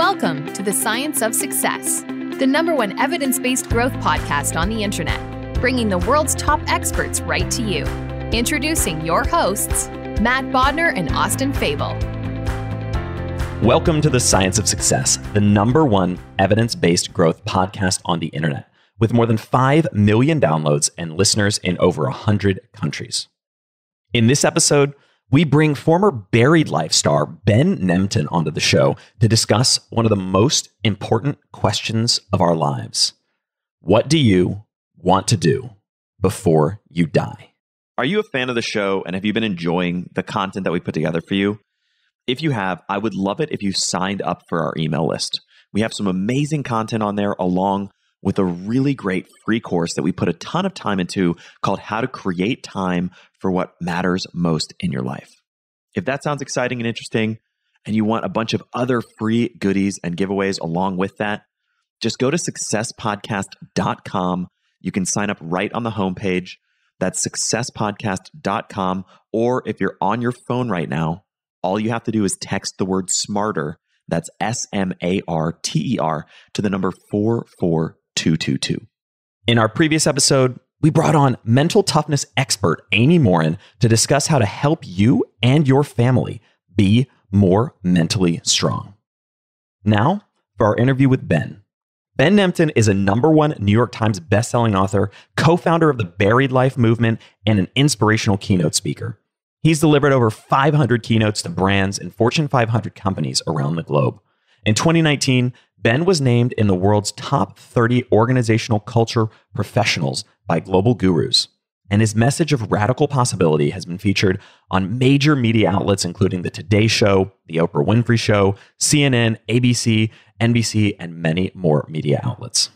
Welcome to the Science of Success, the #1 evidence-based growth podcast on the internet, bringing the world's top experts right to you. Introducing your hosts, Matt Bodner and Austin Fable. Welcome to the Science of Success, the #1 evidence-based growth podcast on the internet, with more than 5 million downloads and listeners in over 100 countries. In this episode, we bring former Buried Life star Ben Nemtin onto the show to discuss one of the most important questions of our lives. What do you want to do before you die? Are you a fan of the show, and have you been enjoying the content that we put together for you? If you have, I would love it if you signed up for our email list. We have some amazing content on there, along with a really great free course that we put a ton of time into called How to Create Time for What Matters Most in Your Life. If that sounds exciting and interesting, and you want a bunch of other free goodies and giveaways along with that, just go to successpodcast.com. You can sign up right on the homepage. That's successpodcast.com. Or if you're on your phone right now, all you have to do is text the word SMARTER, that's SMARTER, to the number 44222. In our previous episode, we brought on mental toughness expert Amy Morin to discuss how to help you and your family be more mentally strong. Now, for our interview with Ben. Ben Nemtin is a #1 New York Times bestselling author, co-founder of the Buried Life movement, and an inspirational keynote speaker. He's delivered over 500 keynotes to brands and Fortune 500 companies around the globe. In 2019, Ben was named in the world's top 30 organizational culture professionals by Global Gurus, and his message of radical possibility has been featured on major media outlets including The Today Show, The Oprah Winfrey Show, CNN, ABC, NBC, and many more media outlets.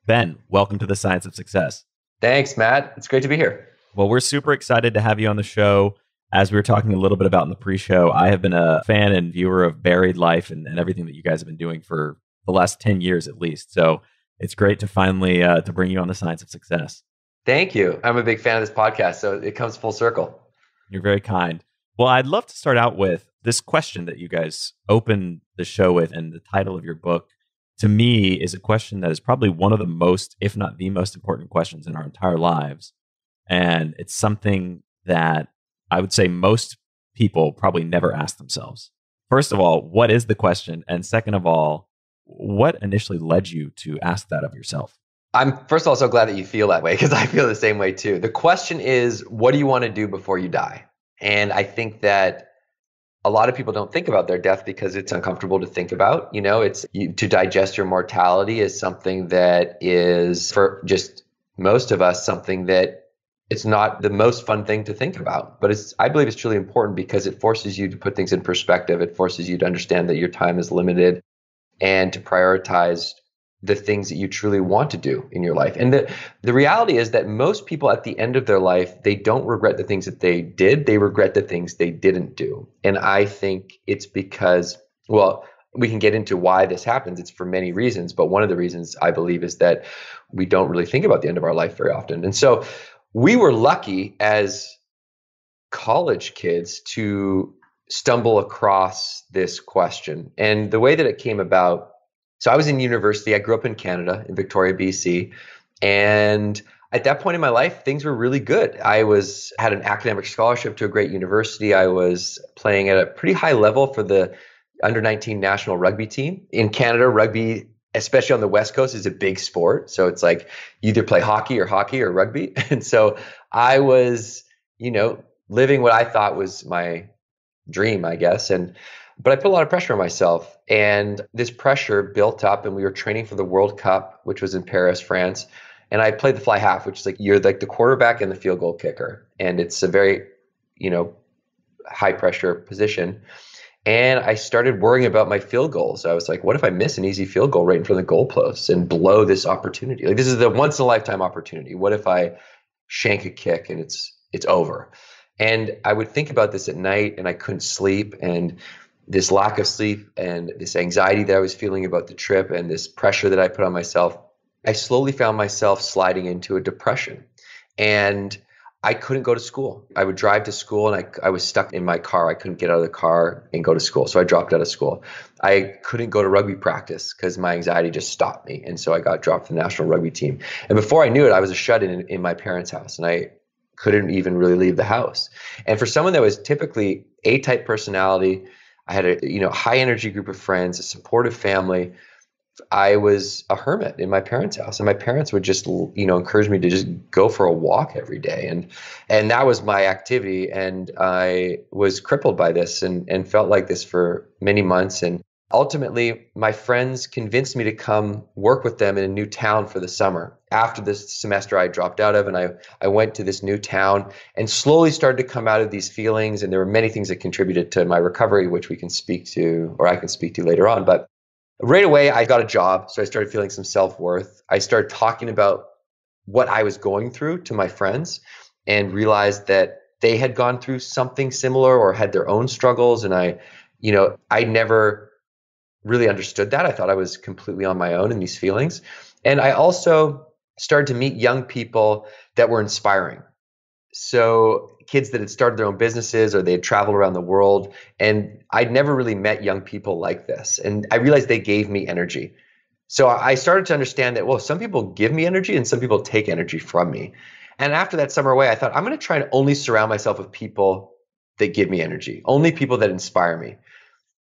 Ben, welcome to the Science of Success. Thanks, Matt. It's great to be here. Well, we're super excited to have you on the show. As we were talking a little bit about in the pre-show, I have been a fan and viewer of Buried Life and everything that you guys have been doing for the last 10 years at least. So it's great to finally to bring you on the Science of Success. Thank you. I'm a big fan of this podcast, so it comes full circle. You're very kind. Well, I'd love to start out with this question that you guys opened the show with, and the title of your book, to me, is a question that is probably one of the most, if not the most important questions in our entire lives. And it's something that I would say most people probably never ask themselves. First of all, what is the question? And second of all, what initially led you to ask that of yourself? I'm first of all so glad that you feel that way, because I feel the same way too. The question is, what do you want to do before you die? And I think that a lot of people don't think about their death because it's uncomfortable to think about. You know, to digest your mortality is something that is, for just most of us, something that it's not the most fun thing to think about, but I believe it's truly important because it forces you to put things in perspective. It forces you to understand that your time is limited and to prioritize the things that you truly want to do in your life. And the reality is that most people at the end of their life, they don't regret the things that they did. They regret the things they didn't do. And I think it's because, well, we can get into why this happens. It's for many reasons, but one of the reasons I believe is that we don't really think about the end of our life very often. And so we were lucky as college kids to stumble across this question. And the way that it came about, so I was in university. I grew up in Canada, in Victoria, BC. And at that point in my life, things were really good. I had an academic scholarship to a great university. I was playing at a pretty high level for the under-19 national rugby team. In Canada, rugby, especially on the West Coast, is a big sport. So it's like you either play hockey or rugby. And so I was, living what I thought was my dream, I guess. But I put a lot of pressure on myself, and this pressure built up, and we were training for the World Cup, which was in Paris, France. And I played the fly half, which is like you're like the quarterback and the field goal kicker. And it's a very, high pressure position. And I started worrying about my field goals. I was like, what if I miss an easy field goal right in front of the goalposts and blow this opportunity? Like, this is the once in a lifetime opportunity. What if I shank a kick and it's over? And I would think about this at night, and I couldn't sleep, and this lack of sleep and this anxiety that I was feeling about the trip and this pressure that I put on myself, I slowly found myself sliding into a depression. And I couldn't go to school. I would drive to school and I was stuck in my car. I couldn't get out of the car and go to school. So I dropped out of school. I couldn't go to rugby practice because my anxiety just stopped me. And so I got dropped from the national rugby team. And before I knew it, I was a shut-in in my parents' house, and I couldn't even really leave the house. And for someone that was typically A-type personality, I had a high energy group of friends, a supportive family. I was a hermit in my parents' house, and my parents would just encourage me to just go for a walk every day, and that was my activity. And I was crippled by this and felt like this for many months. And ultimately, my friends convinced me to come work with them in a new town for the summer. After this semester I dropped out of, and I went to this new town and slowly started to come out of these feelings. And there were many things that contributed to my recovery, which we can speak to, or I can speak to later on. But right away, I got a job. So I started feeling some self-worth. I started talking about what I was going through to my friends and realized that they had gone through something similar or had their own struggles. And I never really understood that. I thought I was completely on my own in these feelings. And I also started to meet young people that were inspiring. So kids that had started their own businesses or they had traveled around the world. And I'd never really met young people like this. And I realized they gave me energy. So I started to understand that, well, some people give me energy and some people take energy from me. And after that summer away, I thought, I'm going to try and only surround myself with people that give me energy, only people that inspire me.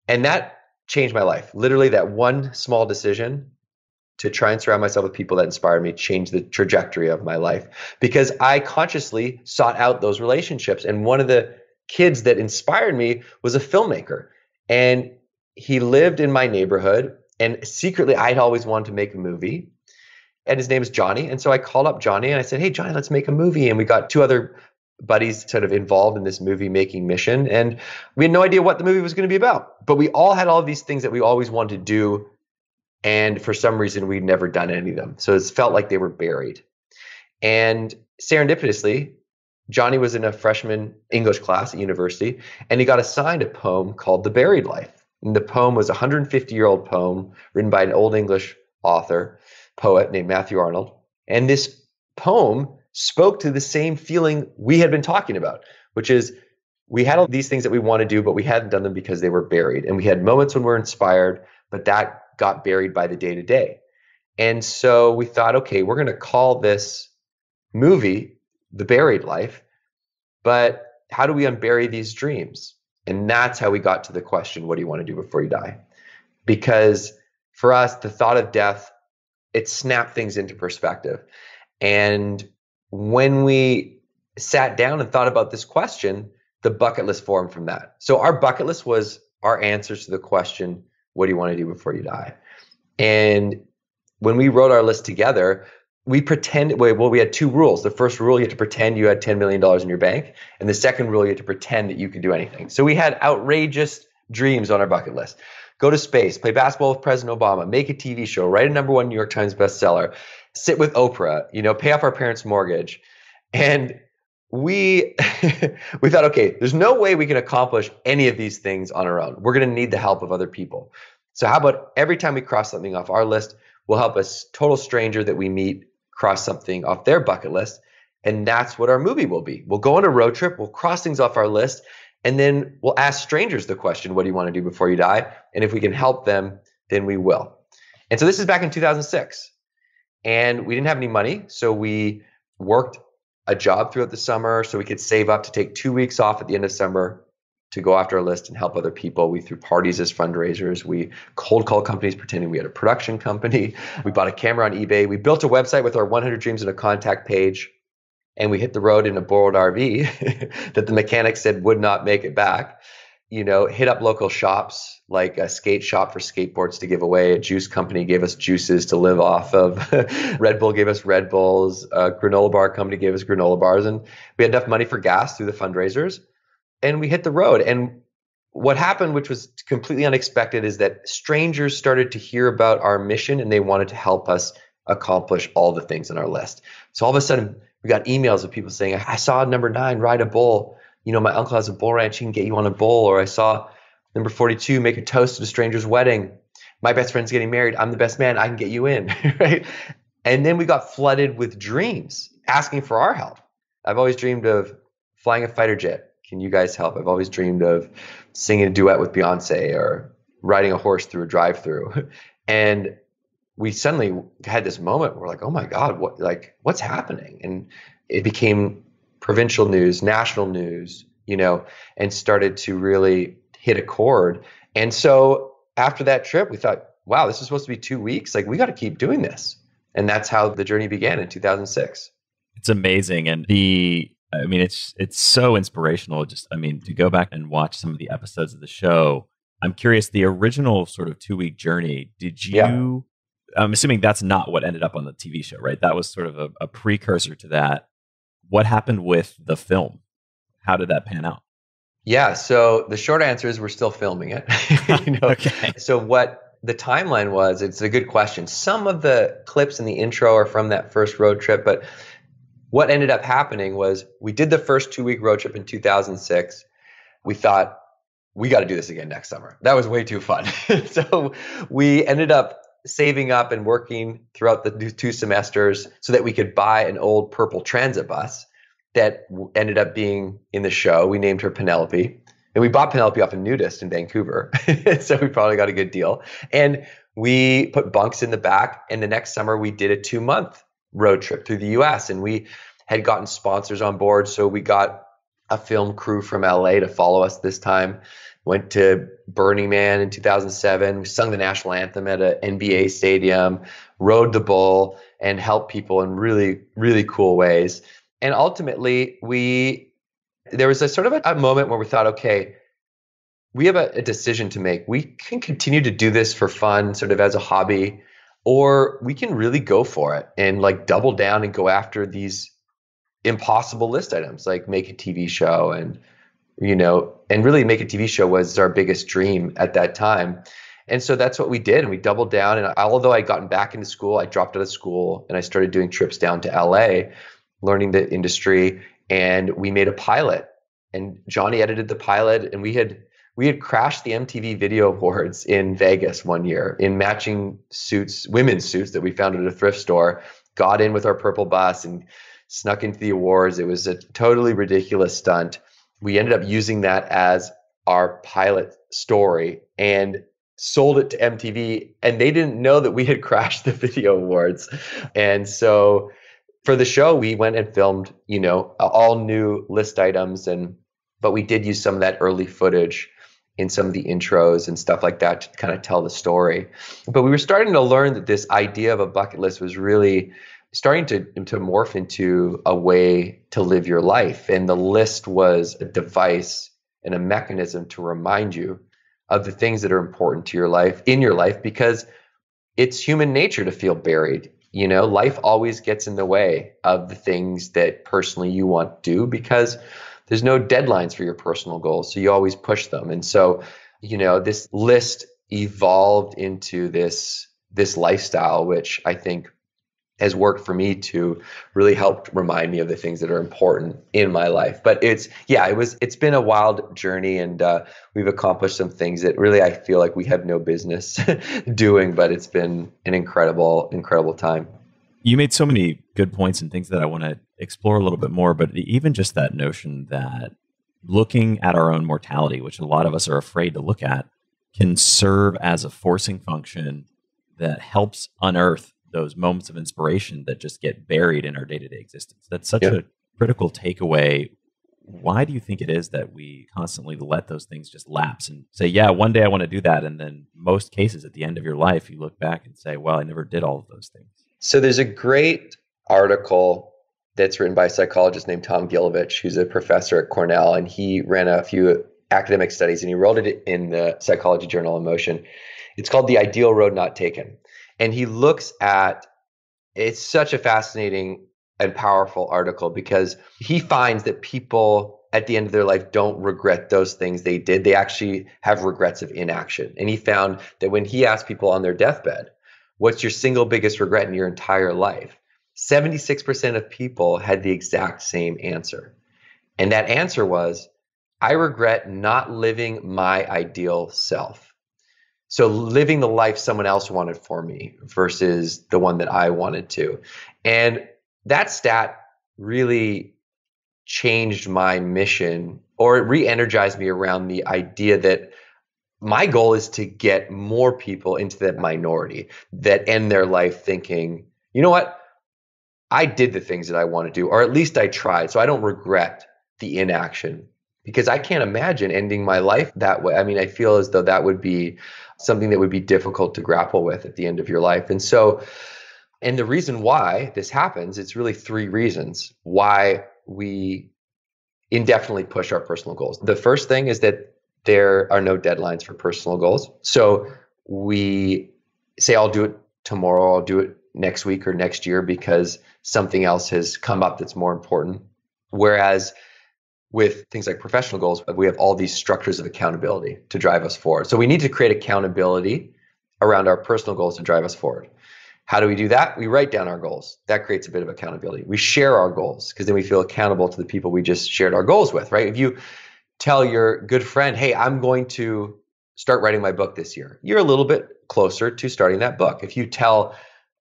And that changed my life. Literally, that one small decision to try and surround myself with people that inspire me changed the trajectory of my life, because I consciously sought out those relationships. And one of the kids that inspired me was a filmmaker, and he lived in my neighborhood, and secretly I'd always wanted to make a movie, and his name is Johnny. And so I called up Johnny and I said, hey, Johnny, let's make a movie. And we got two other buddies sort of involved in this movie making mission. And we had no idea what the movie was going to be about, but we all had all of these things that we always wanted to do. And for some reason, we'd never done any of them. So it felt like they were buried. And serendipitously, Johnny was in a freshman English class at university, and he got assigned a poem called The Buried Life. And the poem was a 150-year-old poem written by an old English poet named Matthew Arnold. And this poem spoke to the same feeling we had been talking about, which is we had all these things that we want to do, but we hadn't done them because they were buried. And we had moments when we're inspired, but that got buried by the day-to-day. And so we thought, okay, we're going to call this movie The Buried Life, but how do we unbury these dreams? And that's how we got to the question, what do you want to do before you die? Because for us, the thought of death, it snapped things into perspective. And when we sat down and thought about this question, the bucket list formed from that. So our bucket list was our answers to the question, what do you want to do before you die? And when we wrote our list together, we had two rules. The first rule, you had to pretend you had $10 million in your bank. And the second rule, you had to pretend that you could do anything. So we had outrageous dreams on our bucket list. Go to space, play basketball with President Obama, make a TV show, write a #1 New York Times bestseller, sit with Oprah, pay off our parents' mortgage. And we thought, okay, there's no way we can accomplish any of these things on our own. We're going to need the help of other people. So how about every time we cross something off our list, we'll help a total stranger that we meet cross something off their bucket list. And that's what our movie will be. We'll go on a road trip, we'll cross things off our list, and then we'll ask strangers the question, what do you want to do before you die? And if we can help them, then we will. And so this is back in 2006. And we didn't have any money, so we worked a job throughout the summer so we could save up to take 2 weeks off at the end of summer to go after our list and help other people. We threw parties as fundraisers. We cold called companies pretending we had a production company. We bought a camera on eBay. We built a website with our 100 dreams and a contact page. And we hit the road in a borrowed RV that the mechanic said would not make it back. Hit up local shops, like a skate shop for skateboards to give away. A juice company gave us juices to live off of. Red Bull gave us Red Bulls. A granola bar company gave us granola bars. And we had enough money for gas through the fundraisers. And we hit the road. And what happened, which was completely unexpected, is that strangers started to hear about our mission and they wanted to help us accomplish all the things on our list. So all of a sudden, we got emails of people saying, I saw #9 ride a bull. My uncle has a bull ranch. He can get you on a bull. Or I saw #42 make a toast at a stranger's wedding. My best friend's getting married. I'm the best man. I can get you in. Right? And then we got flooded with dreams asking for our help. I've always dreamed of flying a fighter jet. Can you guys help? I've always dreamed of singing a duet with Beyonce or riding a horse through a drive-through. And we suddenly had this moment where we're like, oh my God, what's happening? And it became provincial news, national news, and started to really hit a chord. And so after that trip, we thought, wow, this is supposed to be 2 weeks. Like, we got to keep doing this. And that's how the journey began in 2006. It's amazing. And it's so inspirational. To go back and watch some of the episodes of the show, I'm curious, the original sort of 2-week journey, did you, Yeah. I'm assuming that's not what ended up on the TV show, right? That was sort of a precursor to that. What happened with the film? How did that pan out? Yeah. So the short answer is we're still filming it. Okay. So what the timeline was, it's a good question. Some of the clips in the intro are from that first road trip, but what ended up happening was we did the first 2-week road trip in 2006. We thought, we got to do this again next summer. That was way too fun. So we ended up saving up and working throughout the 2 semesters so that we could buy an old purple transit bus that ended up being in the show. We named her Penelope. And we bought Penelope off a nudist in Vancouver. So we probably got a good deal. And we put bunks in the back. And the next summer, we did a 2-month road trip through the US. And we had gotten sponsors on board. So we got a film crew from LA to follow us this time. Went to Burning Man in 2007. We sung the national anthem at an NBA stadium, rode the bull, and helped people in really, really cool ways. And ultimately, there was a sort of a moment where we thought, okay, we have a decision to make. We can continue to do this for fun, sort of as a hobby, or we can really go for it and like double down and go after these impossible list items, like make a TV show. And really make a TV show was our biggest dream at that time. And so that's what we did. And we doubled down. And although I'd gotten back into school, I dropped out of school and I started doing trips down to LA, learning the industry. And we made a pilot, and Johnny edited the pilot. And we had crashed the MTV Video Awards in Vegas one year in matching suits, women's suits that we found at a thrift store, got in with our purple bus and snuck into the awards. It was a totally ridiculous stunt. We ended up using that as our pilot story and sold it to MTV, and they didn't know that we had crashed the video awards. And so for the show, we went and filmed, all new list items, but we did use some of that early footage in some of the intros and stuff like that to kind of tell the story. But we were starting to learn that this idea of a bucket list was really starting to morph into a way to live your life. And the list was a device and a mechanism to remind you of the things that are important to your life, in your life, because it's human nature to feel buried. Life always gets in the way of the things that personally you want to do because there's no deadlines for your personal goals. So you always push them. And so, this list evolved into this lifestyle, which I think has worked for me to really help remind me of the things that are important in my life. But it's been a wild journey, and we've accomplished some things that really I feel like we have no business doing, but it's been an incredible, incredible time. You made so many good points and things that I want to explore a little bit more, but even just that notion that looking at our own mortality, which a lot of us are afraid to look at, can serve as a forcing function that helps unearth those moments of inspiration that just get buried in our day-to-day existence. That's such a critical takeaway. Why do you think it is that we constantly let those things just lapse and say, yeah, one day I want to do that? And then most cases at the end of your life, you look back and say, well, I never did all of those things. So there's a great article that's written by a psychologist named Tom Gilovich, who's a professor at Cornell, and he ran a few academic studies, and he wrote it in the Psychology Journal of Emotion. It's called The Ideal Road Not Taken. And he looks at, it's such a fascinating and powerful article because he finds that people at the end of their life don't regret those things they did. They actually have regrets of inaction. And he found that when he asked people on their deathbed, what's your single biggest regret in your entire life? 76% of people had the exact same answer. And that answer was, I regret not living my ideal self. So living the life someone else wanted for me versus the one that I wanted to. And that stat really changed my mission, or it re-energized me around the idea that my goal is to get more people into that minority that end their life thinking, you know what? I did the things that I want to do, or at least I tried. So I don't regret the inaction, because I can't imagine ending my life that way. I mean, I feel as though that would be something that would be difficult to grapple with at the end of your life. And so, and the reason why this happens, it's really three reasons why we indefinitely push our personal goals. The first thing is that there are no deadlines for personal goals. So we say, I'll do it tomorrow, I'll do it next week or next year because something else has come up that's more important. Whereas with things like professional goals, we have all these structures of accountability to drive us forward. So we need to create accountability around our personal goals to drive us forward. How do we do that? We write down our goals. That creates a bit of accountability. We share our goals because then we feel accountable to the people we just shared our goals with, right? If you tell your good friend, hey, I'm going to start writing my book this year, you're a little bit closer to starting that book. If you tell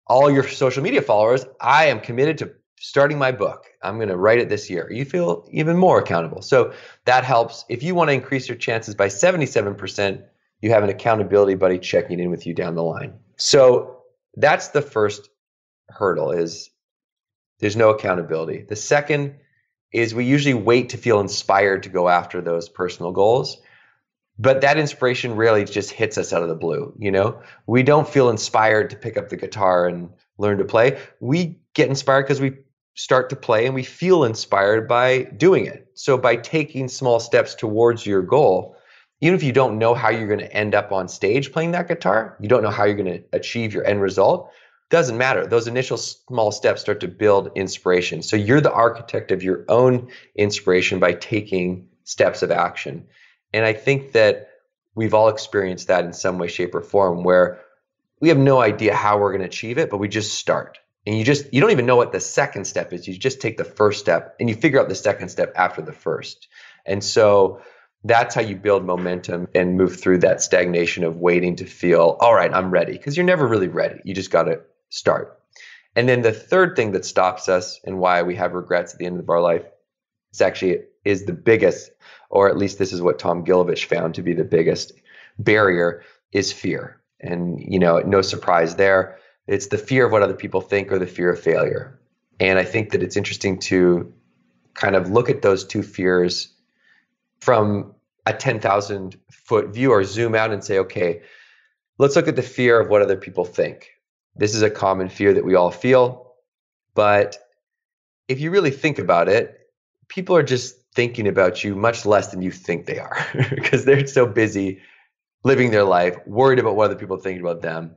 all your social media followers, I am committed to starting my book, I'm going to write it this year, you feel even more accountable. So that helps. If you want to increase your chances by 77%, you have an accountability buddy checking in with you down the line. So that's the first hurdle, is there's no accountability. The second is we usually wait to feel inspired to go after those personal goals. But that inspiration rarely just hits us out of the blue. You know, we don't feel inspired to pick up the guitar and learn to play. We get inspired because we start to play and we feel inspired by doing it. So by taking small steps towards your goal, even if you don't know how you're going to end up on stage playing that guitar, you don't know how you're going to achieve your end result, doesn't matter. Those initial small steps start to build inspiration. So you're the architect of your own inspiration by taking steps of action. And I think that we've all experienced that in some way, shape, or form, where we have no idea how we're going to achieve it, but we just start. And you don't even know what the second step is. You just take the first step and you figure out the second step after the first. And so that's how you build momentum and move through that stagnation of waiting to feel, all right, I'm ready. Because you're never really ready. You just got to start. And then the third thing that stops us and why we have regrets at the end of our life is the biggest, or at least this is what Tom Gilovich found to be the biggest barrier, is fear. And, you know, no surprise there. It's the fear of what other people think or the fear of failure. And I think that it's interesting to kind of look at those two fears from a 10,000 foot view, or zoom out and say, okay, let's look at the fear of what other people think. This is a common fear that we all feel. But if you really think about it, people are just thinking about you much less than you think they are because they're so busy living their life, worried about what other people think about them.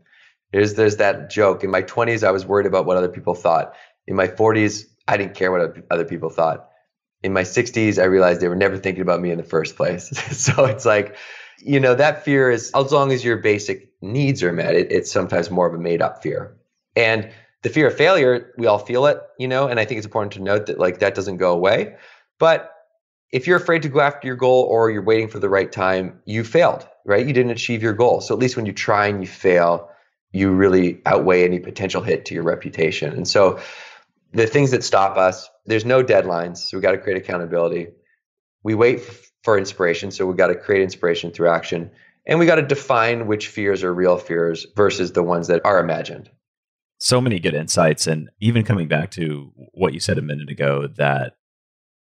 There's that joke. In my 20s, I was worried about what other people thought. In my 40s, I didn't care what other people thought. In my 60s, I realized they were never thinking about me in the first place. So it's like, you know, that fear is, as long as your basic needs are met, it's sometimes more of a made up fear. And the fear of failure, we all feel it, you know, and I think it's important to note that like that doesn't go away. But if you're afraid to go after your goal or you're waiting for the right time, you failed, right? You didn't achieve your goal. So at least when you try and you fail, you really outweigh any potential hit to your reputation. And so the things that stop us, there's no deadlines. So we got to create accountability. We wait for inspiration. So we got to create inspiration through action. And we got to define which fears are real fears versus the ones that are imagined. So many good insights. And even coming back to what you said a minute ago, that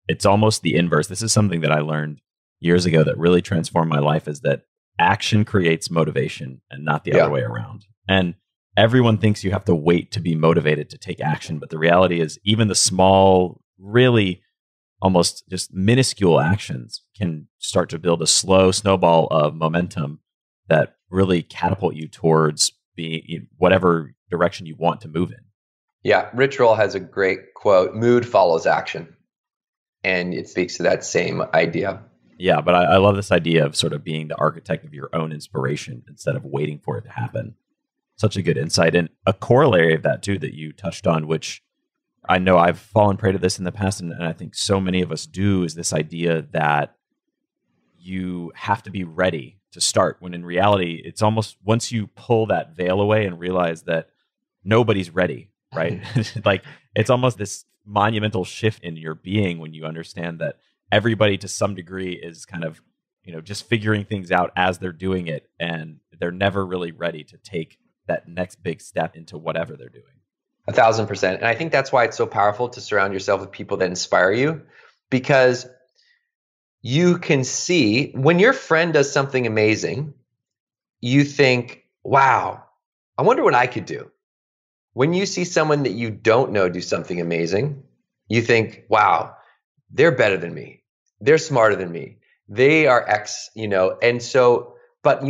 it's almost the inverse. This is something that I learned years ago that really transformed my life, is that action creates motivation and not the other way around. And everyone thinks you have to wait to be motivated to take action. But the reality is even the small, really almost just minuscule actions can start to build a slow snowball of momentum that really catapult you towards being whatever direction you want to move in. Yeah. Rich Roll has a great quote, mood follows action. And it speaks to that same idea. Yeah, but I love this idea of sort of being the architect of your own inspiration instead of waiting for it to happen. Such a good insight. And a corollary of that too that you touched on, which I know I've fallen prey to this in the past, and I think so many of us do, is this idea that you have to be ready to start, when in reality, it's almost once you pull that veil away and realize that nobody's ready, right? Like it's almost this monumental shift in your being when you understand that everybody to some degree is kind of, just figuring things out as they're doing it, and they're never really ready to take that next big step into whatever they're doing. 1,000%. And I think that's why it's so powerful to surround yourself with people that inspire you, because you can see when your friend does something amazing, you think, wow, I wonder what I could do. When you see someone that you don't know do something amazing, you think, wow, they're better than me. They're smarter than me. They are X, and so, but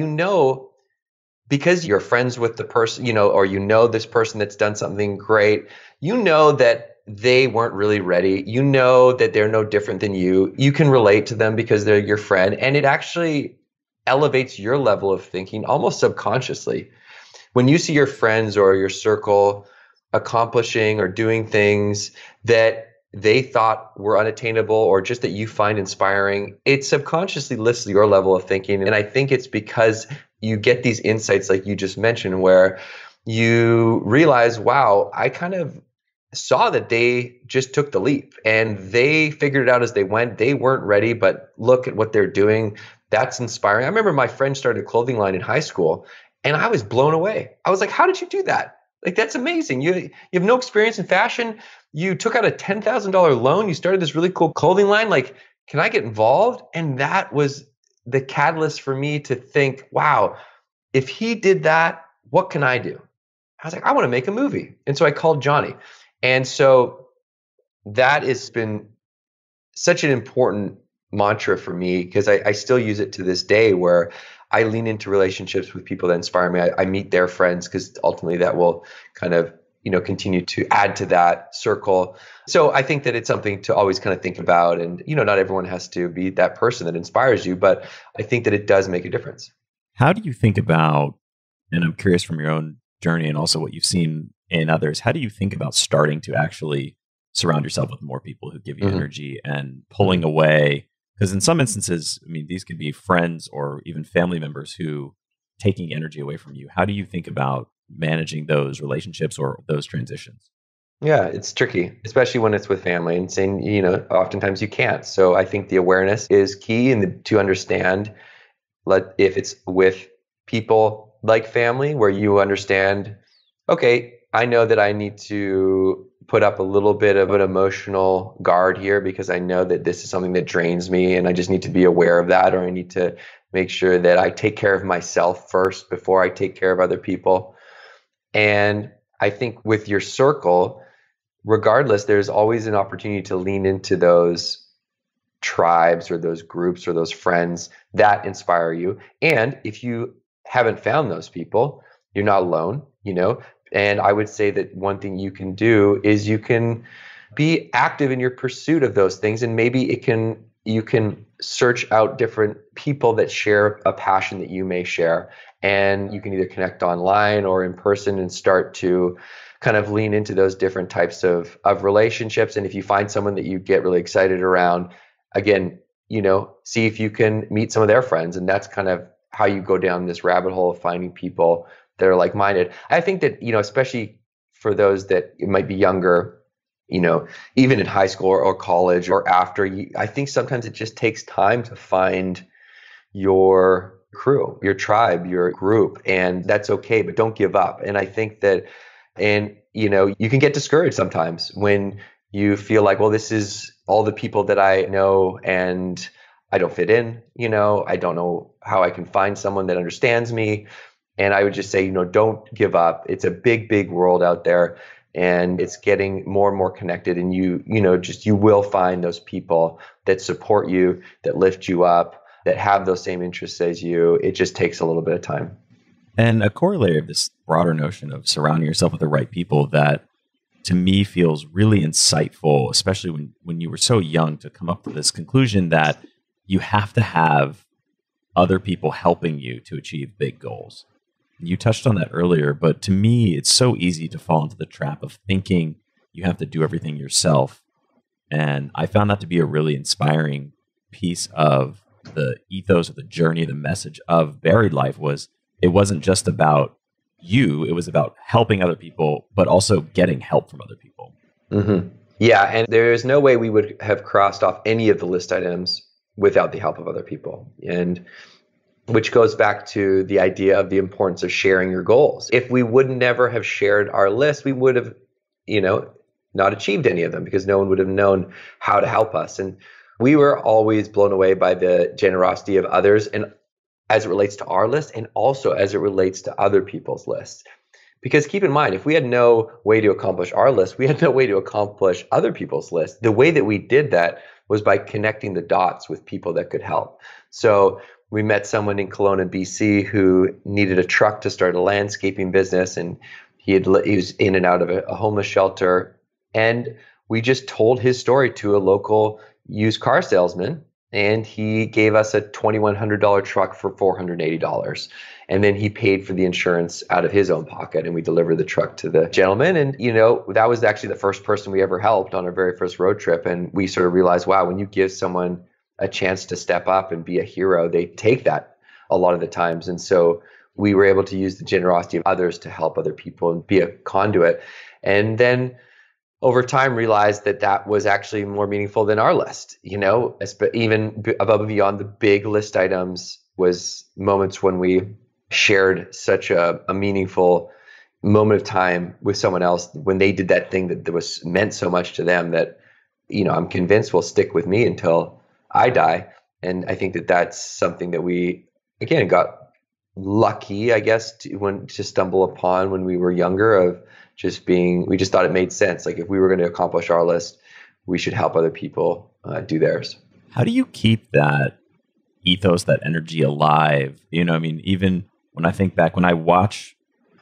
because you're friends with the person, or this person that's done something great, that they weren't really ready. That they're no different than you. You can relate to them because they're your friend, and it actually elevates your level of thinking almost subconsciously. When you see your friends or your circle accomplishing or doing things that they thought were unattainable or just that you find inspiring, it subconsciously lifts your level of thinking. And I think it's because you get these insights like you just mentioned, where you realize, wow, I kind of saw that they just took the leap and they figured it out as they went. They weren't ready, but look at what they're doing. That's inspiring. I remember my friend started a clothing line in high school, and I was blown away. I was like, how did you do that? Like, that's amazing. You have no experience in fashion. You took out a $10,000 loan. You started this really cool clothing line. Like, can I get involved? And that was the catalyst for me to think, wow, if he did that, what can I do? I was like, I want to make a movie. And so I called Johnny. And so that has been such an important mantra for me, because I still use it to this day, where I lean into relationships with people that inspire me. I meet their friends, because ultimately that will kind of, continue to add to that circle. So I think that it's something to always kind of think about. And, not everyone has to be that person that inspires you, but I think that it does make a difference. How do you think about, and I'm curious from your own journey and also what you've seen in others, how do you think about starting to actually surround yourself with more people who give you energy and pulling away? Because in some instances, these could be friends or even family members who taking energy away from you. How do you think about managing those relationships or those transitions? Yeah, it's tricky, especially when it's with family, and saying, oftentimes you can't. So I think the awareness is key, and to understand, if it's with people like family, where you understand, okay, I know that I need to put up a little bit of an emotional guard here, because I know that this is something that drains me, and I just need to be aware of that, or I need to make sure that I take care of myself first before I take care of other people. And I think with your circle, regardless, there's always an opportunity to lean into those tribes or those groups or those friends that inspire you. And if you haven't found those people, you're not alone, And I would say that one thing you can do is you can be active in your pursuit of those things, and maybe you can search out different people that share a passion that you may share, and you can either connect online or in person and start to kind of lean into those different types of relationships. And if you find someone that you get really excited around, again, see if you can meet some of their friends, and that's kind of how you go down this rabbit hole of finding people that are like-minded. I think that, especially for those that might be younger, even in high school or college or after, I think sometimes it just takes time to find your crew, your tribe, your group, and that's okay, but don't give up. And I think that, you can get discouraged sometimes when you feel like, well, this is all the people that I know and I don't fit in, I don't know how I can find someone that understands me. And I would just say, don't give up. It's a big, big world out there, and it's getting more and more connected. And you will find those people that support you, that lift you up, that have those same interests as you. It just takes a little bit of time. And a corollary of this broader notion of surrounding yourself with the right people that to me feels really insightful, especially when you were so young, to come up with this conclusion that you have to have other people helping you to achieve big goals. You touched on that earlier, but to me, it's so easy to fall into the trap of thinking you have to do everything yourself. And I found that to be a really inspiring piece of the ethos of the journey, the message of Buried Life it wasn't just about you, it was about helping other people, but also getting help from other people. Mm-hmm. Yeah, and there's no way we would have crossed off any of the list items without the help of other people. And which goes back to the idea of the importance of sharing your goals. If we would never have shared our list, we would have, not achieved any of them because no one would have known how to help us. And we were always blown away by the generosity of others, and as it relates to our list and also as it relates to other people's lists. Because keep in mind, if we had no way to accomplish our list, we had no way to accomplish other people's lists. The way that we did that was by connecting the dots with people that could help. So we met someone in Kelowna, BC, who needed a truck to start a landscaping business, and he was in and out of a homeless shelter. And we just told his story to a local used car salesman, and he gave us a $2,100 truck for $480. And then he paid for the insurance out of his own pocket, and we delivered the truck to the gentleman. And, that was actually the first person we ever helped on our very first road trip. And we sort of realized, wow, when you give someone a chance to step up and be a hero, they take that a lot of the times. And so we were able to use the generosity of others to help other people and be a conduit. And then over time realized that that was actually more meaningful than our list, even above and beyond the big list items was moments when we shared such a meaningful moment of time with someone else when they did that thing that was meant so much to them that, I'm convinced will stick with me until I die. And I think that that's something that we, again, got lucky, I guess, to stumble upon when we were younger, of we just thought it made sense. Like, if we were going to accomplish our list, we should help other people do theirs. How do you keep that ethos, that energy alive? Even when I think back, when I watch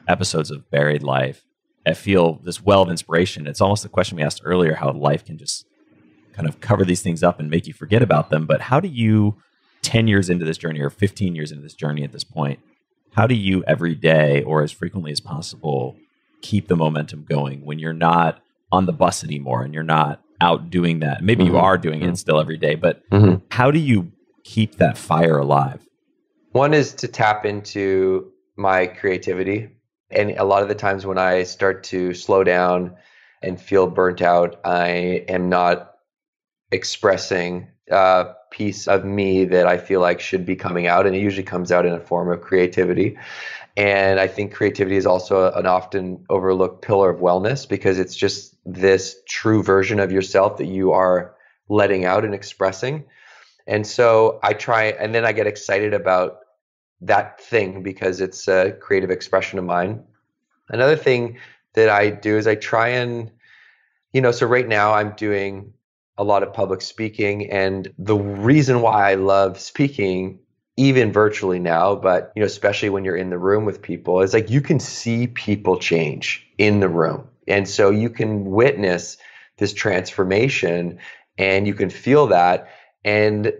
episodes of Buried Life, I feel this well of inspiration. It's almost the question we asked earlier, how life can just kind of cover these things up and make you forget about them. But how do you, 10 years into this journey or 15 years into this journey at this point, how do you every day or as frequently as possible keep the momentum going when you're not on the bus anymore and you're not out doing that? Maybe you are doing it still every day, but how do you keep that fire alive? One is to tap into my creativity. And a lot of the times when I start to slow down and feel burnt out, I am not expressing a piece of me that I feel like should be coming out. And it usually comes out in a form of creativity. And I think creativity is also an often overlooked pillar of wellness, because it's just this true version of yourself that you are letting out and expressing. And so I try, and then I get excited about that thing because it's a creative expression of mine. Another thing that I do is I try and, so right now I'm doing a lot of public speaking. And the reason why I love speaking, even virtually now, but especially when you're in the room with people, is like you can see people change in the room. And so you can witness this transformation and you can feel that. And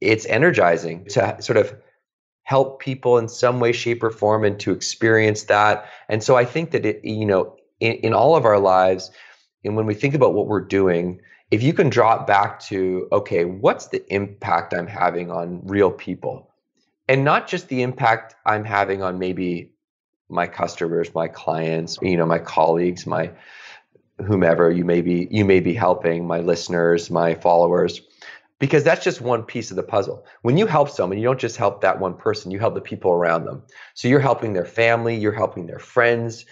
it's energizing to sort of help people in some way, shape, or form and to experience that. And so I think that in all of our lives, and when we think about what we're doing, if you can draw it back to, okay, what's the impact I'm having on real people? And not just the impact I'm having on maybe my customers, my clients, my colleagues, my whomever you may be helping, my listeners, my followers, because that's just one piece of the puzzle. When you help someone, you don't just help that one person, you help the people around them. So you're helping their family, you're helping their friends,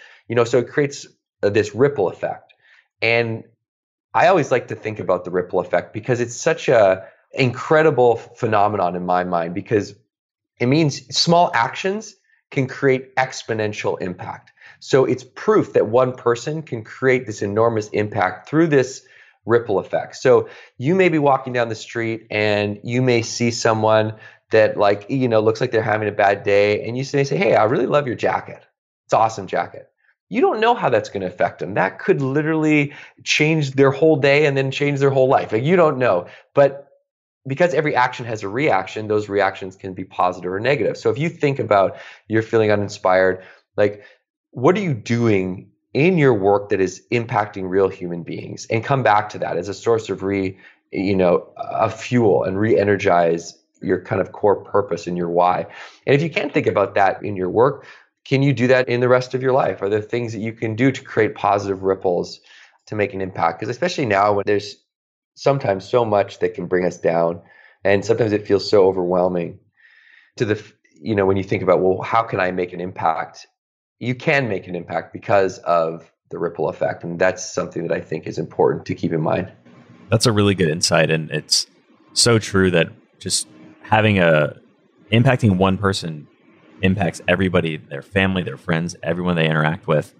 so it creates this ripple effect. And I always like to think about the ripple effect because it's such a incredible phenomenon in my mind, because it means small actions can create exponential impact. So it's proof that one person can create this enormous impact through this ripple effect. So you may be walking down the street and you may see someone that looks like they're having a bad day, and you say, hey, I really love your jacket. It's an awesome jacket. You don't know how that's going to affect them. That could literally change their whole day and then change their whole life. You don't know. But because every action has a reaction, those reactions can be positive or negative. So if you think about you're feeling uninspired, what are you doing in your work that is impacting real human beings? And come back to that as a source of fuel and re-energize your kind of core purpose and your why. And if you can't think about that in your work, can you do that in the rest of your life? Are there things that you can do to create positive ripples to make an impact. Because especially now when there's sometimes so much that can bring us down, and sometimes it feels so overwhelming to when you think about, well, how can I make an impact? You can make an impact because of the ripple effect. And that's something that I think is important to keep in mind. That's a really good insight. And it's so true that just impacting one person impacts everybody, their family, their friends, everyone they interact with.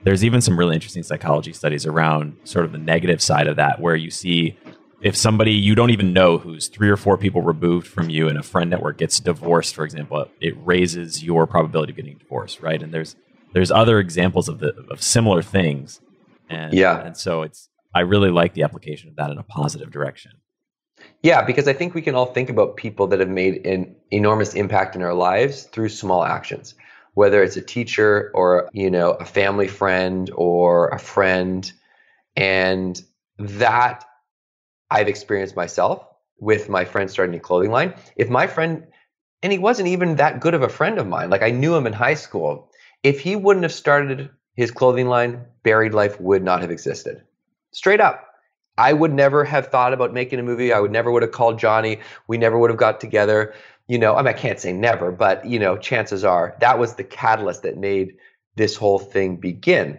There's even some really interesting psychology studies around sort of the negative side of that, where you see if somebody you don't even know who's 3 or 4 people removed from you in a friend network gets divorced, for example, it raises your probability of getting divorced, right? And there's other examples of similar things. And so I really like the application of that in a positive direction. Yeah, because I think we can all think about people that have made an enormous impact in our lives through small actions, whether it's a teacher or, a family friend or a friend. And that I've experienced myself with my friend starting a clothing line. If my friend, and he wasn't even that good of a friend of mine, like I knew him in high school, if he wouldn't have started his clothing line, Buried Life would not have existed. Straight up. I would never have thought about making a movie. I would have called Johnny. We never would have got together. I can't say never, but chances are that was the catalyst that made this whole thing begin.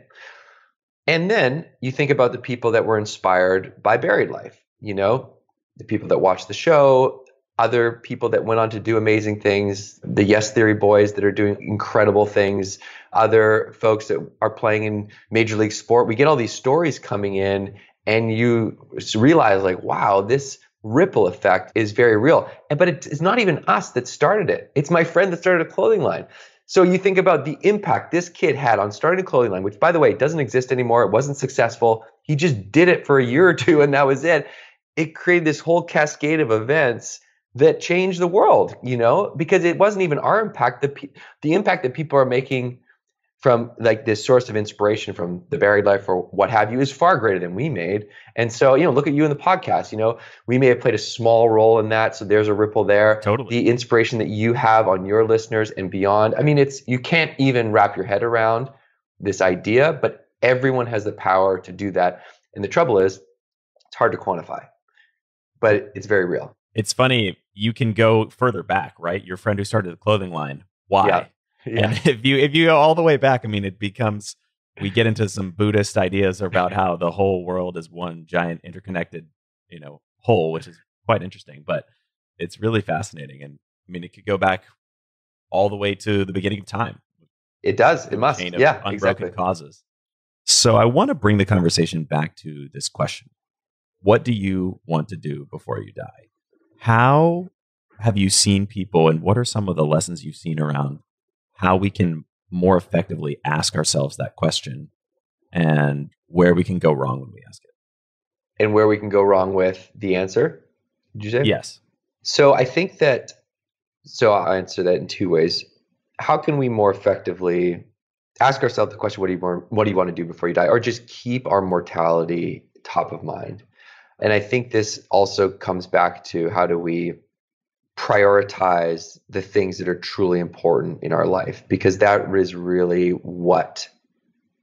And then you think about the people that were inspired by Buried Life, the people that watched the show, other people that went on to do amazing things, the Yes Theory boys that are doing incredible things, other folks that are playing in Major League Sport. We get all these stories coming in, and you realize like, wow, this ripple effect is very real. But it's not even us that started it. It's my friend that started a clothing line. So you think about the impact this kid had on starting a clothing line, which, by the way, doesn't exist anymore. It wasn't successful. He just did it for a year or two, and that was it. It created this whole cascade of events that changed the world, because it wasn't even our impact. The impact that people are making from like this source of inspiration from the Buried Life or what have you is far greater than we made. And so, look at you in the podcast, we may have played a small role in that. So there's a ripple there. Totally. The inspiration that you have on your listeners and beyond. I mean, you can't even wrap your head around this idea, but everyone has the power to do that. And the trouble is, it's hard to quantify, but it's very real. It's funny. You can go further back, right? Your friend who started the clothing line. Why? Yeah. And if you go all the way back, I mean, we get into some Buddhist ideas about how the whole world is one giant interconnected, whole, which is quite interesting, but it's really fascinating. And I mean, it could go back all the way to the beginning of time. It does. It must. Chain of Yeah, unbroken causes. So I want to bring the conversation back to this question. What do you want to do before you die? How have you seen people, and what are some of the lessons you've seen around how we can more effectively ask ourselves that question, and where we can go wrong when we ask it? And where we can go wrong with the answer, did you say? Yes. So I think I'll answer that in 2 ways. How can we more effectively ask ourselves the question, what do you want to do before you die? Or just keep our mortality top of mind? And I think this also comes back to how do we prioritize the things that are truly important in our life, because that is really what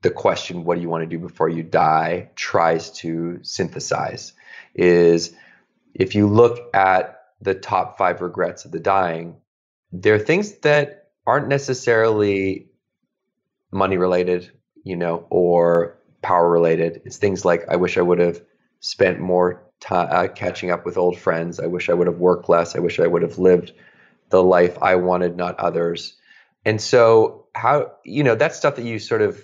the question, what do you want to do before you die, tries to synthesize. Is if you look at the top 5 regrets of the dying, there are things that aren't necessarily money related, or power related. It's things like, I wish I would have spent more time catching up with old friends. I wish I would have worked less. I wish I would have lived the life I wanted, not others. And so that's stuff that you sort of,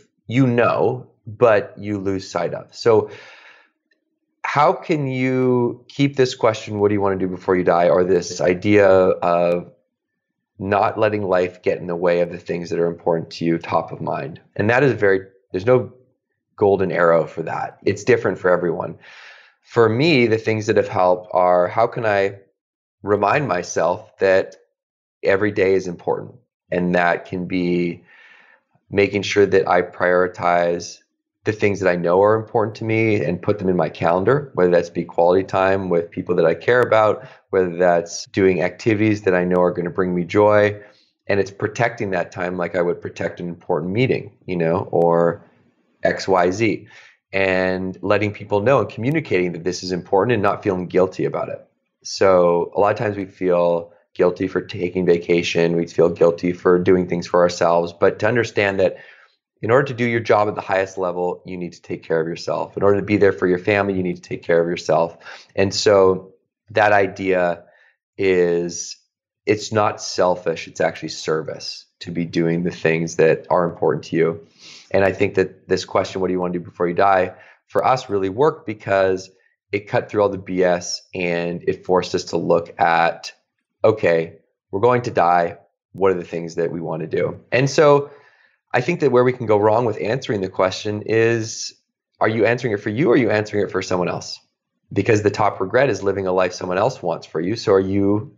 but you lose sight of. So how can you keep this question, what do you want to do before you die? Or this idea of not letting life get in the way of the things that are important to you top of mind. And that is there's no golden arrow for that. It's different for everyone. For me, the things that have helped are, how can I remind myself that every day is important? And that can be making sure that I prioritize the things that I know are important to me and put them in my calendar, whether that's be quality time with people that I care about, whether that's doing activities that I know are going to bring me joy. And it's protecting that time like I would protect an important meeting, or XYZ. and letting people know and communicating that this is important and not feeling guilty about it. So a lot of times we feel guilty for taking vacation. We feel guilty for doing things for ourselves. But to understand that in order to do your job at the highest level, you need to take care of yourself. In order to be there for your family, you need to take care of yourself. And so that idea is, it's not selfish, it's actually service to be doing the things that are important to you. And I think that this question, what do you want to do before you die, for us really worked because it cut through all the BS and it forced us to look at, okay, we're going to die. What are the things that we want to do? And so I think that where we can go wrong with answering the question is, are you answering it for you or are you answering it for someone else? Because the top regret is living a life someone else wants for you. So are you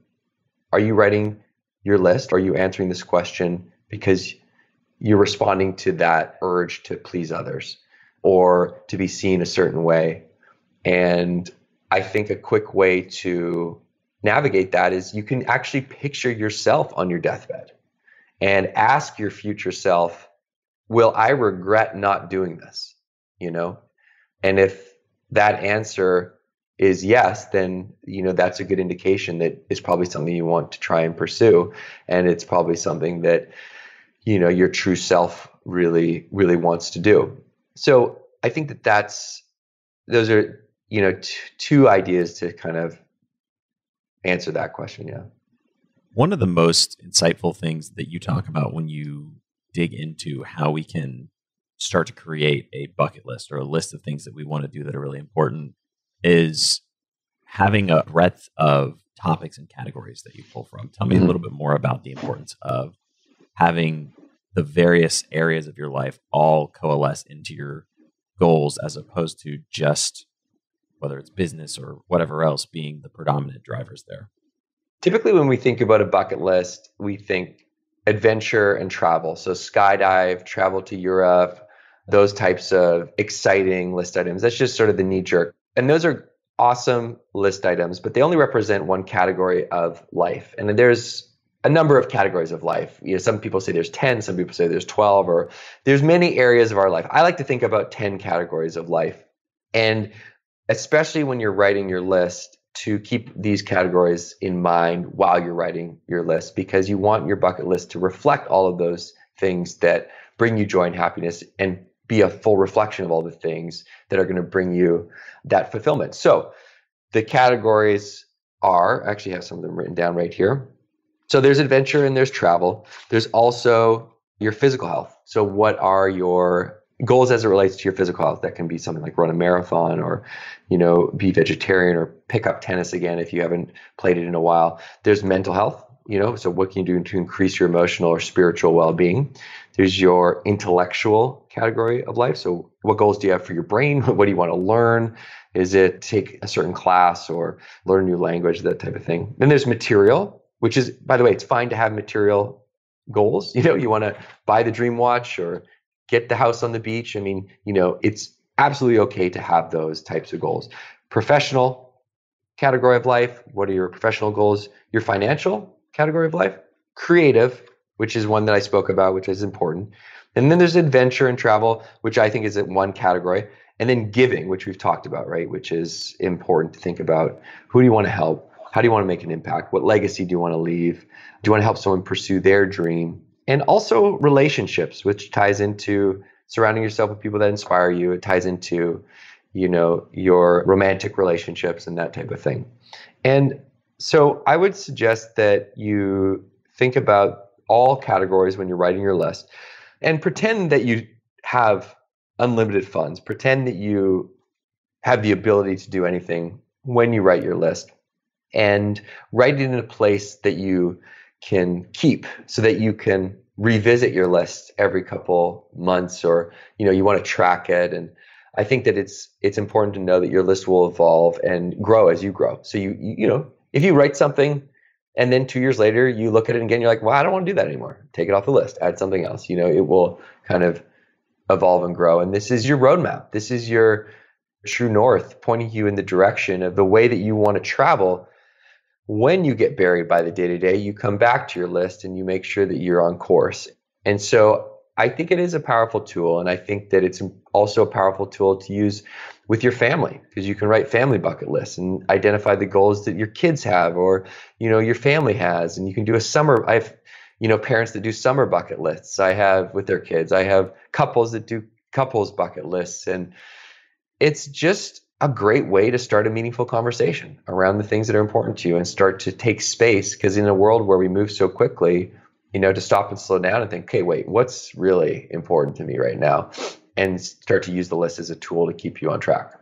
writing your list? Are you answering this question because you're responding to that urge to please others or to be seen a certain way? And I think a quick way to navigate that is you can actually picture yourself on your deathbed and ask your future self, will I regret not doing this? And if that answer is yes, then, that's a good indication that it's probably something you want to try and pursue. And it's probably something that, your true self really, really wants to do. So I think that those are, two ideas to kind of answer that question. Yeah. One of the most insightful things that you talk about when you dig into how we can start to create a bucket list or a list of things that we want to do that are really important is having a breadth of topics and categories that you pull from. Tell me a little bit more about the importance of having the various areas of your life all coalesce into your goals as opposed to just whether it's business or whatever else being the predominant drivers there. Typically, when we think about a bucket list, we think adventure and travel. So skydive, travel to Europe, those types of exciting list items. That's just sort of the knee jerk. And those are awesome list items, but they only represent one category of life. And there's a number of categories of life. Some people say there's 10, some people say there's 12, or there's many areas of our life. I like to think about 10 categories of life. And especially when you're writing your list, to keep these categories in mind while you're writing your list, because you want your bucket list to reflect all of those things that bring you joy and happiness and be a full reflection of all the things that are going to bring you that fulfillment. So the categories are, I actually have some of them written down right here. So there's adventure and there's travel. There's also your physical health. So what are your goals as it relates to your physical health? That can be something like run a marathon or, be vegetarian or pick up tennis again if you haven't played it in a while. There's mental health, so what can you do to increase your emotional or spiritual well-being? There's your intellectual category of life. So what goals do you have for your brain? What do you want to learn? Is it take a certain class or learn a new language, that type of thing? Then there's material, which is, by the way, it's fine to have material goals. You want to buy the dream watch or get the house on the beach. I mean, it's absolutely okay to have those types of goals. Professional category of life. What are your professional goals? Your financial category of life. Creative, which is one that I spoke about, which is important. And then there's adventure and travel, which I think is in one category. And then giving, which we've talked about, right? Which is important to think about. Who do you want to help? How do you want to make an impact? What legacy do you want to leave? Do you want to help someone pursue their dream? And also relationships, which ties into surrounding yourself with people that inspire you. It ties into, your romantic relationships and that type of thing. And so I would suggest that you think about all categories when you're writing your list and pretend that you have unlimited funds. Pretend that you have the ability to do anything when you write your list, and write it in a place that you can keep so that you can revisit your list every couple months, or you want to track it. And I think that it's important to know that your list will evolve and grow as you grow. So you if you write something and then 2 years later you look at it again, you're like, well, I don't want to do that anymore. Take it off the list, add something else. It will kind of evolve and grow. And this is your roadmap. This is your true north, pointing you in the direction of the way that you want to travel. When you get buried by the day-to-day, you come back to your list and you make sure that you're on course. And so I think it is a powerful tool. And I think that it's also a powerful tool to use with your family, because you can write family bucket lists and identify the goals that your kids have, or, your family has. And you can do I have, parents that do summer bucket lists. I have with their kids. I have couples that do couples bucket lists. And it's just a great way to start a meaningful conversation around the things that are important to you and start to take space. Because in a world where we move so quickly, to stop and slow down and think, okay, wait, what's really important to me right now? And start to use the list as a tool to keep you on track.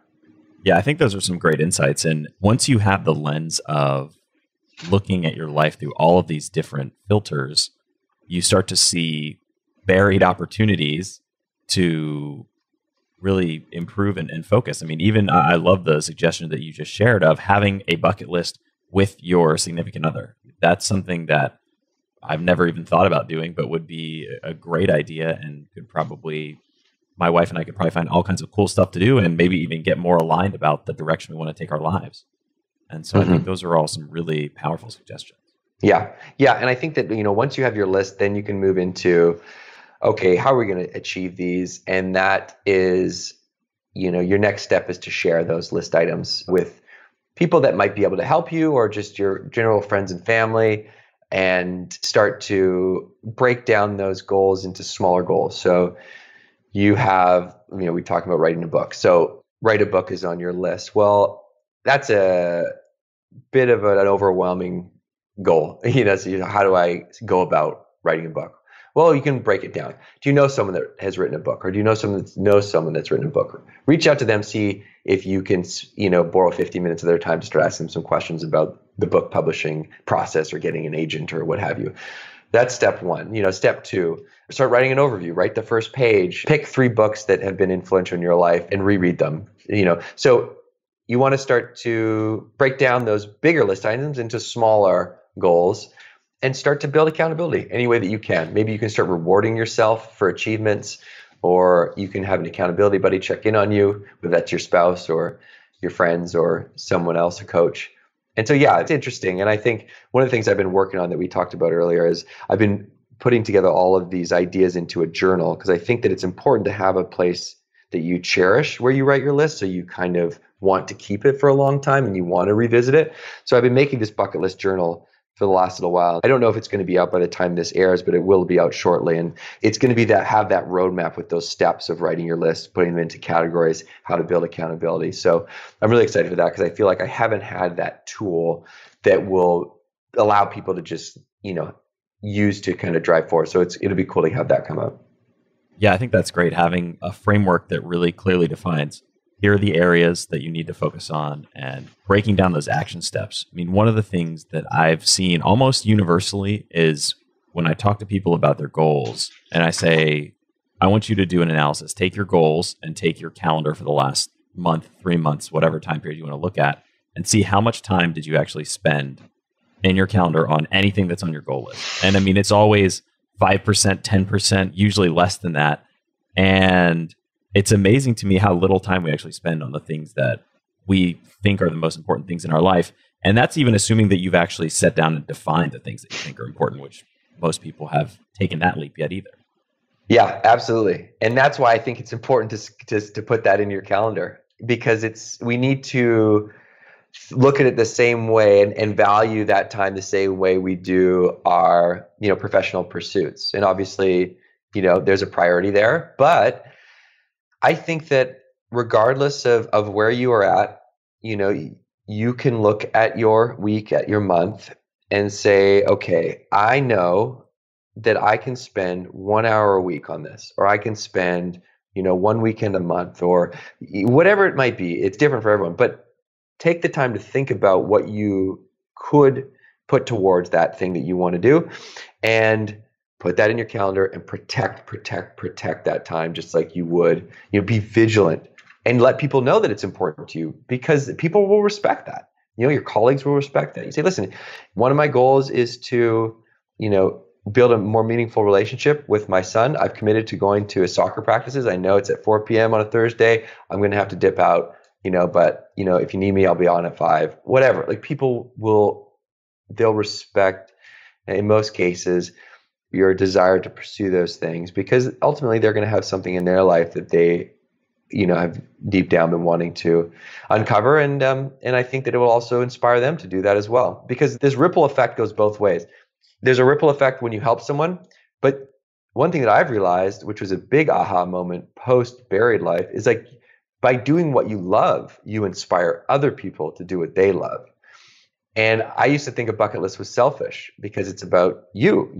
Yeah, I think those are some great insights. And once you have the lens of looking at your life through all of these different filters, you start to see buried opportunities to really improve and focus. I mean, even I love the suggestion that you just shared of having a bucket list with your significant other. That's something that I've never even thought about doing, but would be a great idea, and my wife and I could probably find all kinds of cool stuff to do, and maybe even get more aligned about the direction we want to take our lives. And so I think those are all some really powerful suggestions. Yeah. Yeah. And I think that, once you have your list, then you can move into, okay, how are we going to achieve these? And that is, your next step is to share those list items with people that might be able to help you, or just your general friends and family, and start to break down those goals into smaller goals. So you have, we talked about writing a book. So write a book is on your list. Well, that's a bit of an overwhelming goal. So how do I go about writing a book? Well, you can break it down. Do you know someone that has written a book, or do you know someone that knows someone that's written a book? Reach out to them, see if you can, borrow 50 minutes of their time to start asking them some questions about the book publishing process, or getting an agent, or what have you. That's step one. Step two, start writing an overview. Write the first page. Pick 3 books that have been influential in your life and reread them. So you want to start to break down those bigger list items into smaller goals, and start to build accountability any way that you can. Maybe you can start rewarding yourself for achievements, or you can have an accountability buddy check in on you, whether that's your spouse or your friends or someone else, a coach. And so, yeah, it's interesting. And I think one of the things I've been working on that we talked about earlier is I've been putting together all of these ideas into a journal, because I think that it's important to have a place that you cherish where you write your list. So you kind of want to keep it for a long time and you want to revisit it. So I've been making this bucket list journal for the last little while. I don't know if it's going to be out by the time this airs, but it will be out shortly. And it's going to be have that roadmap with those steps of writing your list, putting them into categories, how to build accountability. So I'm really excited for that, because I feel like I haven't had that tool that will allow people to just, use to kind of drive forward. So it'll be cool to have that come out. Yeah, I think that's great. Having a framework that really clearly defines, here are the areas that you need to focus on, and breaking down those action steps. I mean, one of the things that I've seen almost universally is when I talk to people about their goals and I say, I want you to do an analysis. Take your goals and take your calendar for the last month, 3 months, whatever time period you want to look at, and see how much time did you actually spend in your calendar on anything that's on your goal list. And I mean, it's always 5%, 10%, usually less than that. And it's amazing to me how little time we actually spend on the things that we think are the most important things in our life. And that's even assuming that you've actually sat down and defined the things that you think are important, which most people have taken that leap yet either. Yeah, absolutely. And that's why I think it's important to put that in your calendar, because we need to look at it the same way and value that time the same way we do our, professional pursuits. And obviously, there's a priority there, but I think that regardless of where you are at, you can look at your week, at your month, and say, okay, I know that I can spend 1 hour a week on this, or I can spend, 1 weekend a month, or whatever it might be. It's different for everyone, but take the time to think about what you could put towards that thing that you want to do, and put that in your calendar, and protect that time, just like you would, be vigilant and let people know that it's important to you, because people will respect that. Your colleagues will respect that. You say, listen, one of my goals is to, build a more meaningful relationship with my son. I've committed to going to his soccer practices. I know it's at 4 p.m. on a Thursday. I'm going to have to dip out, but if you need me, I'll be on at 5, whatever. Like, they'll respect, in most cases, your desire to pursue those things, because ultimately they're going to have something in their life that they, have deep down been wanting to uncover. And I think that it will also inspire them to do that as well, because this ripple effect goes both ways. There's a ripple effect when you help someone, but one thing that I've realized, which was a big aha moment post buried life, is like by doing what you love, you inspire other people to do what they love. And I used to think a bucket list was selfish because it's about you,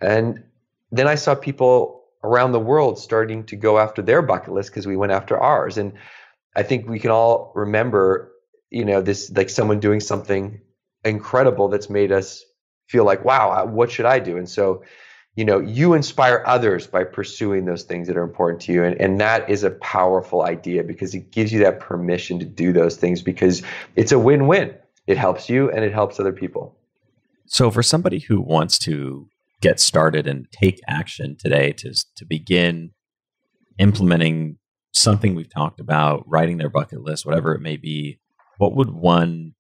And then I saw people around the world starting to go after their bucket list because we went after ours. And I think we can all remember, this, like someone doing something incredible that's made us feel like, wow, what should I do? And so, you inspire others by pursuing those things that are important to you. And that is a powerful idea because it gives you that permission to do those things because it's a win-win. It helps you and it helps other people. So for somebody who wants to get started and take action today to begin implementing something we've talked about, writing their bucket list, whatever it may be, what would one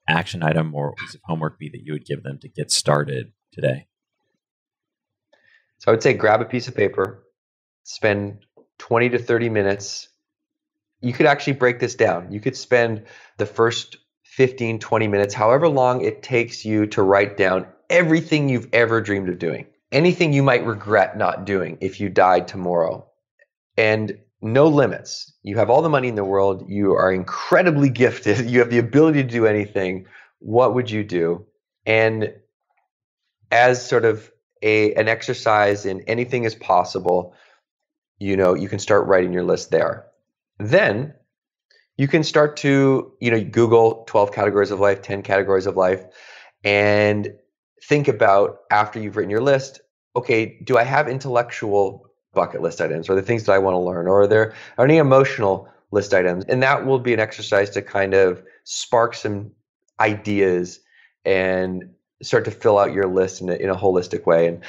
action item or piece of homework be that you would give them to get started today? So I would say grab a piece of paper, spend 20 to 30 minutes. You could actually break this down. You could spend the first 15, 20 minutes, however long it takes you to write down everything you've ever dreamed of doing, anything you might regret not doing if you died tomorrow. And no limits. You have all the money in the world. You are incredibly gifted. You have the ability to do anything. What would you do? And as sort of an exercise in anything is possible, you can start writing your list there. Then you can start to, Google 12 categories of life, 10 categories of life, and think about after you've written your list, okay, do I have intellectual bucket list items? Are there things that I want to learn? Or are there any emotional list items? And that will be an exercise to kind of spark some ideas and start to fill out your list in a holistic way.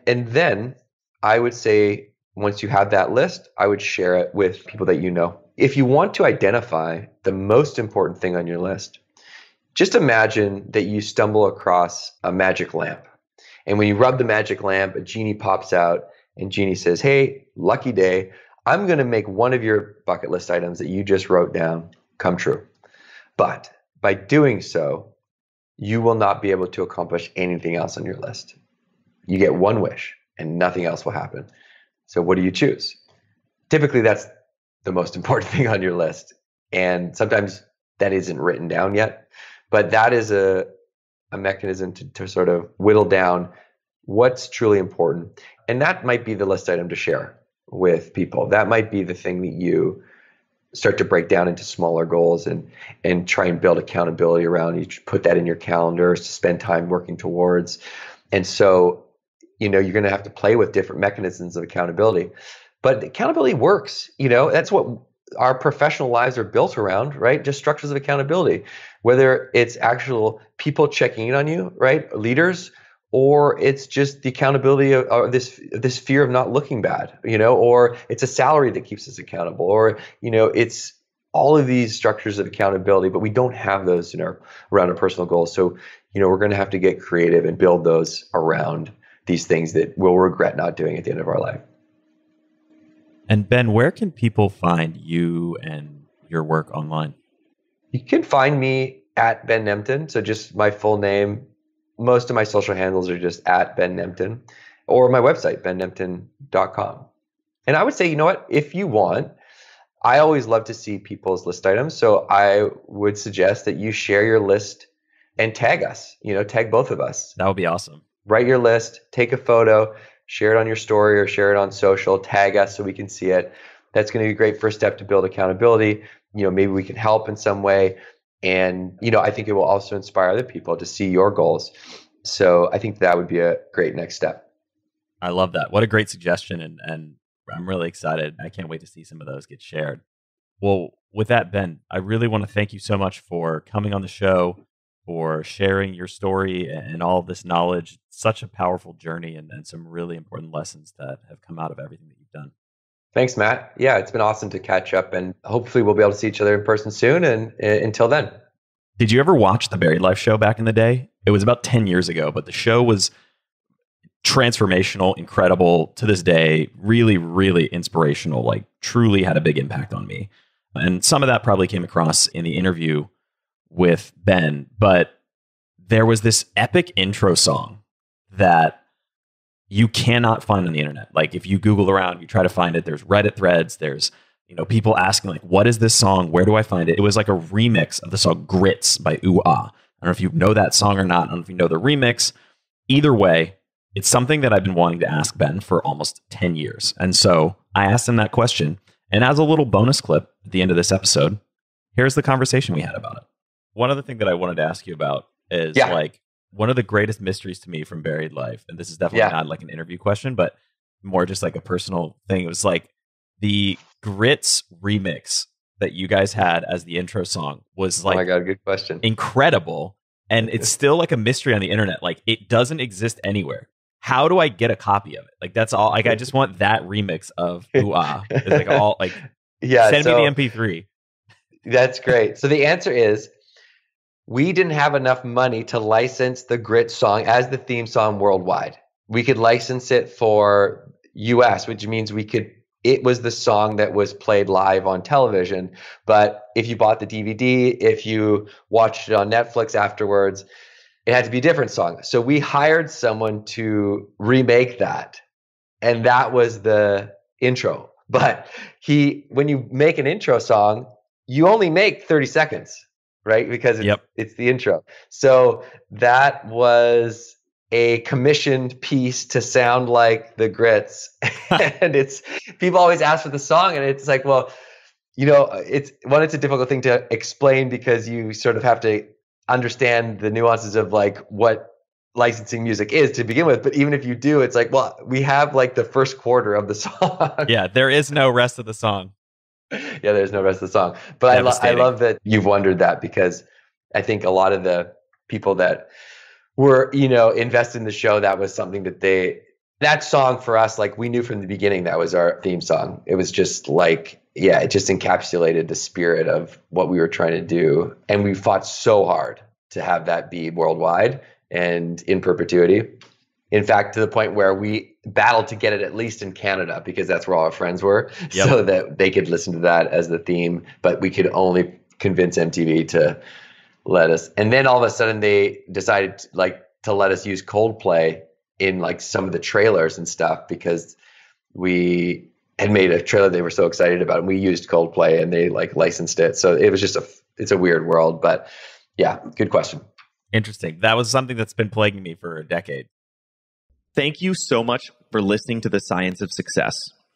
And then I would say, once you have that list, I would share it with people that you know. If you want to identify the most important thing on your list, just imagine that you stumble across a magic lamp. And when you rub the magic lamp, a genie pops out and genie says, hey, lucky day, I'm going to make one of your bucket list items that you just wrote down come true. But by doing so, you will not be able to accomplish anything else on your list. You get one wish and nothing else will happen. So what do you choose? Typically, that's the most important thing on your list. And sometimes that isn't written down yet, but that is a mechanism to sort of whittle down what's truly important. And that might be the list item to share with people. That might be the thing that you start to break down into smaller goals and try and build accountability around. You put that in your calendar to spend time working towards. And so, you're going to have to play with different mechanisms of accountability. But accountability works. That's what our professional lives are built around, right? Just structures of accountability, whether it's actual people checking in on you, right? Leaders, or it's just the accountability of this fear of not looking bad, or it's a salary that keeps us accountable, or, it's all of these structures of accountability, but we don't have those around our personal goals. So, we're going to have to get creative and build those around these things that we'll regret not doing at the end of our life. And Ben, where can people find you and your work online? You can find me at Ben Nemtin. So just my full name. Most of my social handles are just at Ben Nemtin, or my website, bennemtin.com. And I would say, if you want, I always love to see people's list items. So I would suggest that you share your list and tag us, tag both of us. That would be awesome. Write your list, take a photo, share it on your story or share it on social, tag us so we can see it. That's going to be a great first step to build accountability. Maybe we can help in some way. And, I think it will also inspire other people to see your goals. So I think that would be a great next step. I love that. What a great suggestion. And I'm really excited. I can't wait to see some of those get shared. Well, with that, Ben, I really want to thank you so much for coming on the show, for sharing your story and all of this knowledge. Such a powerful journey and some really important lessons that have come out of everything that you've done. Thanks, Matt. Yeah, it's been awesome to catch up, and hopefully we'll be able to see each other in person soon. And until then. Did you ever watch the Buried Life show back in the day? It was about 10 years ago, but the show was transformational, incredible to this day, really, really inspirational, like truly had a big impact on me. And some of that probably came across in the interview with Ben, but there was this epic intro song that you cannot find on the internet. Like if you Google around, you try to find it, there's Reddit threads, there's people asking like, what is this song? Where do I find it? It was like a remix of the song Grits by Ooh Ah. I don't know if you know that song or not. I don't know if you know the remix. Either way, it's something that I've been wanting to ask Ben for almost 10 years. And so I asked him that question. And as a little bonus clip at the end of this episode, here's the conversation we had about it. One other thing that I wanted to ask you about is like one of the greatest mysteries to me from Buried Life. And this is definitely not like an interview question, but more just like a personal thing. It was like the Grits remix that you guys had as the intro song was like, oh my God, good question. Incredible. And it's still like a mystery on the internet. Like it doesn't exist anywhere. How do I get a copy of it? Like that's all. Like I just want that remix of Ooh Ah. It's like all like send me the MP3. That's great. So the answer is we didn't have enough money to license the Grit song as the theme song worldwide. We could license it for US, which means it was the song that was played live on television. But if you bought the DVD, if you watched it on Netflix afterwards, it had to be a different song. So we hired someone to remake that. And that was the intro. But when you make an intro song, you only make 30 seconds, right? Because it's the intro. So that was a commissioned piece to sound like the Grits. And people always ask for the song, and it's like, well, it's a difficult thing to explain because you sort of have to understand the nuances of like what licensing music is to begin with. But even if you do, it's like, well, we have like the first quarter of the song. Yeah, there is no rest of the song. Yeah, there's no rest of the song. But I love that you've wondered that, because I think a lot of the people that were, invested in the show, that was something that song for us, like we knew from the beginning that was our theme song. It was just like, it just encapsulated the spirit of what we were trying to do. And we fought so hard to have that be worldwide and in perpetuity. In fact, to the point where we battled to get it at least in Canada, because that's where all our friends were, so that they could listen to that as the theme. But we could only convince MTV to let us. And then all of a sudden they decided to let us use Coldplay in like some of the trailers and stuff, because we had made a trailer they were so excited about, and we used Coldplay and they like licensed it. So it was just it's a weird world, but yeah, good question. Interesting. That was something that's been plaguing me for a decade. Thank you so much for listening to The Science of Success.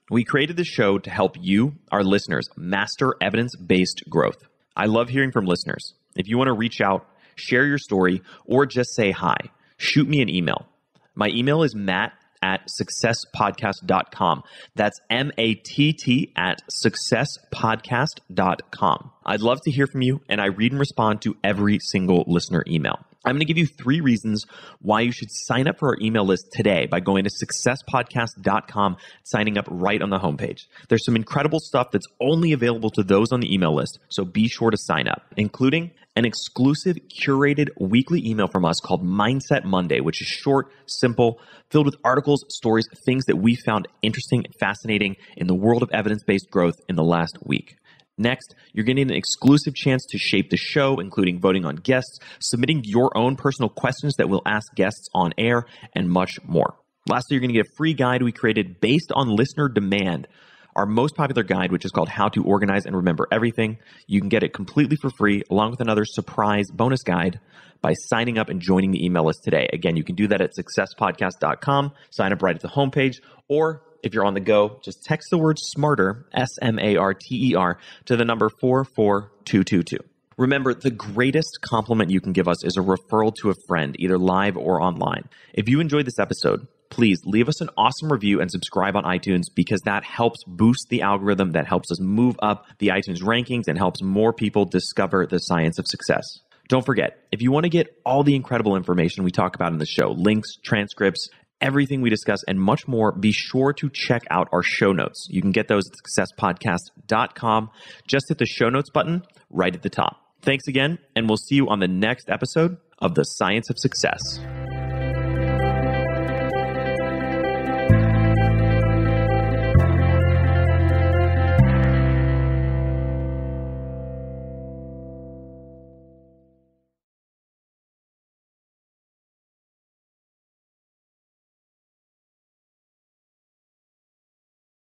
We created the show to help you, our listeners, master evidence-based growth. I love hearing from listeners. If you want to reach out, share your story, or just say hi, shoot me an email. My email is matt@successpodcast.com. That's matt@successpodcast.com. I'd love to hear from you, and I read and respond to every single listener email. I'm going to give you 3 reasons why you should sign up for our email list today by going to successpodcast.com, signing up right on the homepage. There's some incredible stuff that's only available to those on the email list, so be sure to sign up, including an exclusive curated weekly email from us called Mindset Monday, which is short, simple, filled with articles, stories, things that we found interesting and fascinating in the world of evidence-based growth in the last week. Next, you're getting an exclusive chance to shape the show, including voting on guests, submitting your own personal questions that we'll ask guests on air, and much more. Lastly, you're going to get a free guide we created based on listener demand, our most popular guide, which is called How to Organize and Remember Everything. You can get it completely for free, along with another surprise bonus guide, by signing up and joining the email list today. Again, you can do that at successpodcast.com, sign up right at the homepage, or if you're on the go, just text the word SMARTER, SMARTER, to the number 44222. Remember, the greatest compliment you can give us is a referral to a friend, either live or online. If you enjoyed this episode, please leave us an awesome review and subscribe on iTunes, because that helps boost the algorithm, that helps us move up the iTunes rankings, and helps more people discover the science of success. Don't forget, if you want to get all the incredible information we talk about in the show, links, transcripts, everything we discuss, and much more, be sure to check out our show notes. You can get those at successpodcast.com. Just hit the show notes button right at the top. Thanks again, and we'll see you on the next episode of The Science of Success.